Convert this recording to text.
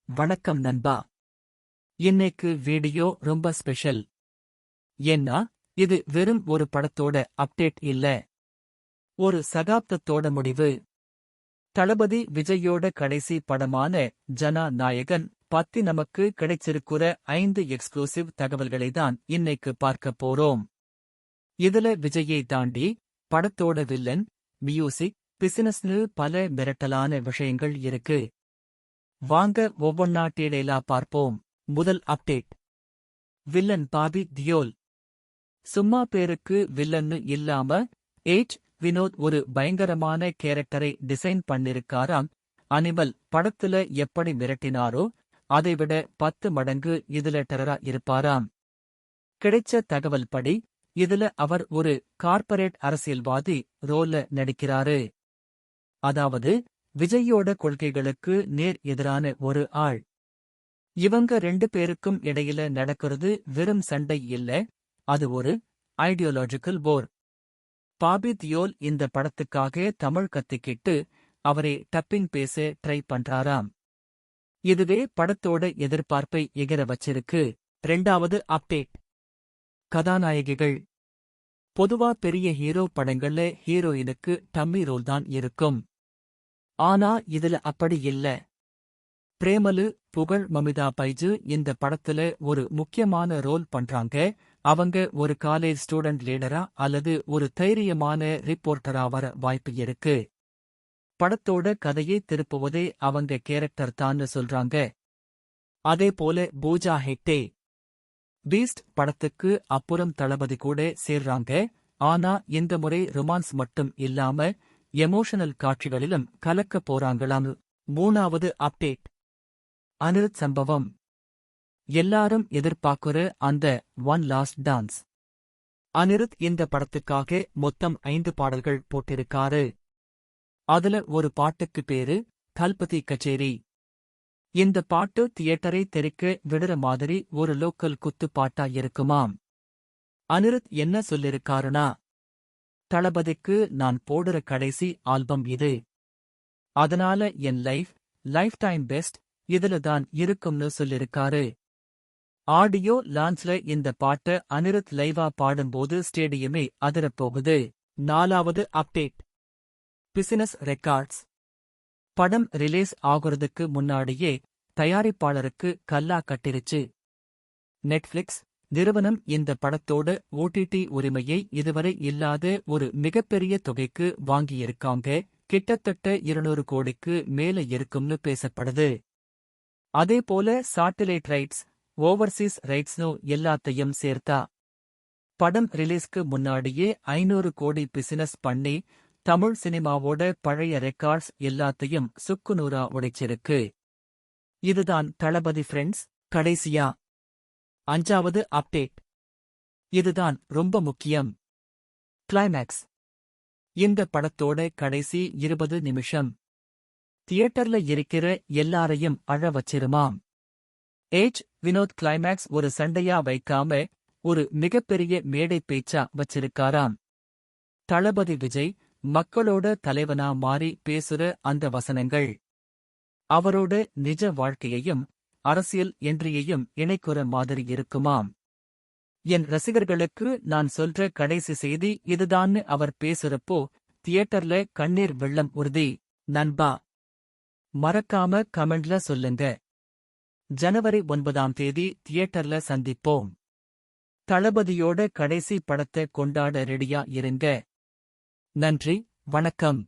வணக்கம் நண்பா. இன்னைக்கு வீடியோ ரொம்ப ஸ்பெஷல். ஏன்னா இது வெறும் ஒரு படத்தோட அப்டேட் இல்ல, ஒரு சகாப்தத்தோட முடிவு. தளபதி விஜயோட கடைசி படமான ஜனநாயகன் பத்தி நமக்கு கிடைச்சிருக்கிற 5 எக்ஸ்க்ளூசிவ் தகவல்களை தான் இன்னைக்கு பார்க்க போறோம். இதுல விஜயை தாண்டி படத்தோட வில்லன், மியூசிக், பிசினஸ்னு பல மிரட்டலான விஷயங்கள் இருக்கு. வாங்க ஒவ்வொன்னா டீடைலா பார்ப்போம். முதல் அப்டேட். Villain Bobby Deol. சும்மா பேருக்கு வில்லன்னு இல்லாம வினோத் ஒரு பயங்கரமான கேரக்டரை டிசைன் பண்ணிருக்காராம். அனிமல் படத்துல எப்படி மிரட்டினாரோ அதைவிட 10 மடங்கு இதுல டெரரா இருப்பாராம். கிடைச்ச தகவல் படி இதுல அவர் ஒரு கார்ப்பரேட் அரசியல்வாதி ரோல்ல நடிக்கிறாரு. அதாவது விஜயோட கொள்கைகளுக்கு நேர் எதிரான ஒரு ஆள். இவங்க 2 பேருக்கும் இடையில நடக்கிறது வெறும் சண்டை இல்ல, அது ஒரு ஐடியாலஜிக்கல் போர். பாபி தியோல் இந்த படத்துக்காக தமிழ் கத்துக்கிட்டு அவரே டப்பிங் பேச ட்ரை பண்றாராம். இதுவே படத்தோட எதிர்பார்ப்பை எகிற வச்சிருக்கு. 2வது அப்டேட். கதாநாயகிகள். பொதுவா பெரிய ஹீரோ படங்கள்ல ஹீரோயினுக்கு டம்மி ரோல் தான் இருக்கும். ஆனா இதுல அப்படி இல்ல. பிரேமலு, புகழ், மமிதா பைஜு இந்த படத்துல ஒரு முக்கியமான ரோல் பண்றாங்க. அவங்க ஒரு காலேஜ் ஸ்டூடெண்ட் லீடரா அல்லது ஒரு தைரியமான ரிப்போர்ட்டரா வர வாய்ப்பு இருக்கு. படத்தோட கதையை திருப்புவதே அவங்க கேரக்டர் தான்னு சொல்றாங்க. அதே போல பூஜா ஹெக்டே. பீஸ்ட் படத்துக்கு அப்புறம் தளபதி கூட சேர்றாங்க. ஆனா இந்த முறை ரொமான்ஸ் மட்டும் இல்லாம எமோஷனல் காட்சிகளிலும் கலக்க போறாங்களாம். 3வது அப்டேட். அனிருத் சம்பவம். எல்லாரும் எதிர்பார்க்கிற அந்த ஒன் லாஸ்ட் டான்ஸ். அனிருத் இந்த படத்துக்காக மொத்தம் 5 பாடல்கள் போட்டிருக்காரு. அதுல ஒரு பாட்டுக்கு பேரு தல்பதி கச்சேரி. இந்த பாட்டு தியேட்டரை தெறிக்க விடுற மாதிரி ஒரு லோக்கல் குத்து பாட்டா இருக்குமாம். அனிருத் என்ன சொல்லிருக்காருனா, தளபதிக்கு நான் போடுற கடைசி ஆல்பம் இது. அதனால என் லைஃப் டைம் பெஸ்ட் இதுல தான் இருக்கும்னு சொல்லிருக்காரு. ஆடியோ லான்ச்ல இந்த பாட்ட அனிருத் லைவா பாடும்போது ஸ்டேடியமே அதிரப்போகுது. 4வது அப்டேட். Business records. படம் ரிலீஸ் ஆகுறதுக்கு முன்னாடியே தயாரிப்பாளருக்கு கல்லா கட்டிருச்சு. நெட்ஃபிளிக்ஸ் நிறுவனம் இந்த படத்தோட ஓடிடி உரிமையை இதுவரை இல்லாத ஒரு மிகப்பெரிய தொகைக்கு வாங்கியிருக்காங்க. கிட்டத்தட்ட 200 கோடிக்கு மேல இருக்கும்னு பேசப்படுது. அதே போல சாட்டிலைட் ரைட்ஸ், ஓவர்சீஸ் ரைட்ஸ்னு எல்லாத்தையும் சேர்த்தா படம் ரிலீஸ்க்கு முன்னாடியே 500 கோடி பிசினஸ் பண்ணி தமிழ் சினிமாவோட பழைய ரெக்கார்ட்ஸ் எல்லாத்தையும் சுக்குநூறா உடைச்சிருக்கு. இதுதான் தளபதி ஃப்ரெண்ட்ஸ். கடைசியா 5வது அப்டேட். இதுதான் ரொம்ப முக்கியம். கிளைமேக்ஸ். இந்த படத்தோட கடைசி 20 நிமிஷம் தியேட்டர்ல இருக்கிற எல்லாரையும் அழ வச்சிருமாம். வினோத் கிளைமேக்ஸ் ஒரு சண்டையா வைக்காம ஒரு மிகப்பெரிய மேடை பேச்சா வச்சிருக்காராம். தளபதி விஜய் மக்களோட தலைவனா மாறி பேசுற அந்த வசனங்கள் அவரோட நிஜ வாழ்க்கையையும் அரசியல் என்றியையும் இணைக்குற மாதிரி இருக்குமாம். என் ரசிகர்களுக்கு நான் சொல்ற கடைசி செய்தி இதுதான்னு அவர் பேசுறப்போ தியேட்டர்ல கண்ணீர் வெள்ளம் உறுதி. நண்பா, மறக்காம கமெண்ட்ல சொல்லுங்க. ஜனவரி 9ஆம் தேதி தியேட்டர்ல சந்திப்போம். தளபதியோட கடைசி படத்தை கொண்டாட ரெடியா இருங்க. நன்றி, வணக்கம்.